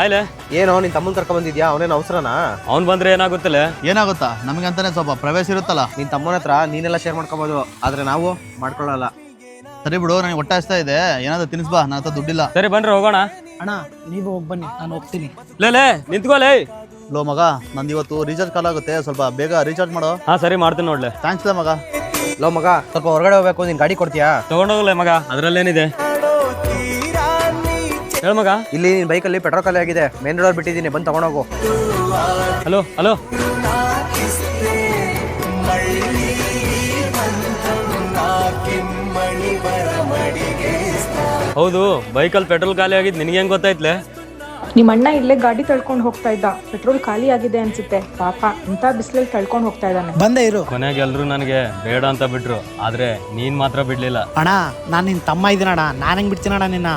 ಆಯ್ಲೆ ಏನೋ ನಿನ್ ತಮ್ಮನ್ ಕರ್ಕೊಂಡ್ ಬಂದಿದ್ಯಾ? ಅವನೇನು ಅವಸರನಾ? ಅವ್ನು ಬಂದ್ರೆ ಏನಾಗುತ್ತಲೆ? ಏನಾಗುತ್ತಾ ನಮಗಂತಾನೆ ಸ್ವಲ್ಪ ಪ್ರವೇಶ ಇರುತ್ತಲ್ಲ. ನಿನ್ ತಮ್ಮನ ಹತ್ರ ನೀನೆಲ್ಲ ಶೇರ್ ಮಾಡ್ಕೋಬಹುದು, ಆದ್ರೆ ನಾವು ಮಾಡ್ಕೊಳ್ಳಲ್ಲ. ಸರಿ ಬಿಡು, ನನಗೆ ಹೊಟ್ಟೆ ಹಸ್ತಾ ಇದೆ, ಏನಾದ್ರು ತಿನ್ಸ್ಬಾ, ನನ್ನ ಹತ್ರ ದುಡ್ಡಿಲ್ಲ. ಸರಿ ಬನ್ರಿ ಹೋಗೋಣ. ಅಣ್ಣ ನೀವು ಹೋಗಿ ಬನ್ನಿ, ನಾನು ಹೋಗ್ತೀನಿ. ಲೇ ನಿಂತ್ಕೋಲೇ. ಲೋ ಮಗ, ನಂದು ಇವತ್ತು ರೀಚಾರ್ಜ್ ಕಾಲ್ ಆಗುತ್ತೆ, ಸ್ವಲ್ಪ ಬೇಗ ರೀಚಾರ್ಜ್ ಮಾಡೋ. ಹಾ ಸರಿ ಮಾಡ್ತೀನಿ ನೋಡ್ಲೆ. ಥ್ಯಾಂಕ್ಸ್ ಮಗ. ಲೋ ಮಗ, ಸ್ವಲ್ಪ ಹೊರಗಡೆ ಹೋಗ್ಬೇಕು, ನೀನ್ ಗಾಡಿ ಕೊಡ್ತೀಯಾ? ತಗೊಂಡೋಗ್ಲೆ ಮಗ, ಅದ್ರಲ್ಲೇನಿದೆ ಹೇಳ ಮಗ. ಇಲ್ಲಿ ನಿನ್ ಬೈಕಲ್ಲಿ ಪೆಟ್ರೋಲ್ ಖಾಲಿ ಆಗಿದೆ, ಮೇನ್ ರೋಡ್ ಬಿಟ್ಟಿದ್ದೀನಿ, ಬಂದು ತಗೊಂಡೋಗು. Hello hello. ಹೌದು, ಬೈಕಲ್ಲಿ ಪೆಟ್ರೋಲ್ ಖಾಲಿ ಆಗಿದ್ದು ನಿನಗೆ ಹೆಂಗ್ ಗೊತ್ತಾಯ್ತ್ಲೆ? ನಿಮ್ಮ ಅಣ್ಣ ಇಲ್ಲೇ ಗಾಡಿ ತಳ್ಕೊಂಡು ಹೋಗ್ತಾ ಇದ್ದ, ಪೆಟ್ರೋಲ್ ಖಾಲಿ ಆಗಿದೆ ಅನ್ಸುತ್ತೆ. ಪಾಪ ಇಂಥ ಬಿಸಿಲಲ್ಲಿ ತಳ್ಕೊಂಡು ಹೋಗ್ತಾ ಇದ್ದಾನೆ. ಬಂದೇ ಇರು. ಕೊನೆಗೆ ಎಲ್ರು ನನಗೆ ಬೇಡ ಅಂತ ಬಿಟ್ರು, ಆದ್ರೆ ನೀನ್ ಮಾತ್ರ ಬಿಡ್ಲಿಲ್ಲ. ಅಣ್ಣ ನಾನು ನಿನ್ನ ತಮ್ಮ ಇದ್ದೀನಣ್ಣ, ನಾನು ಹೆಂಗೆ ಬಿಡ್ತೀನಣ್ಣ ನಿನ್ನ?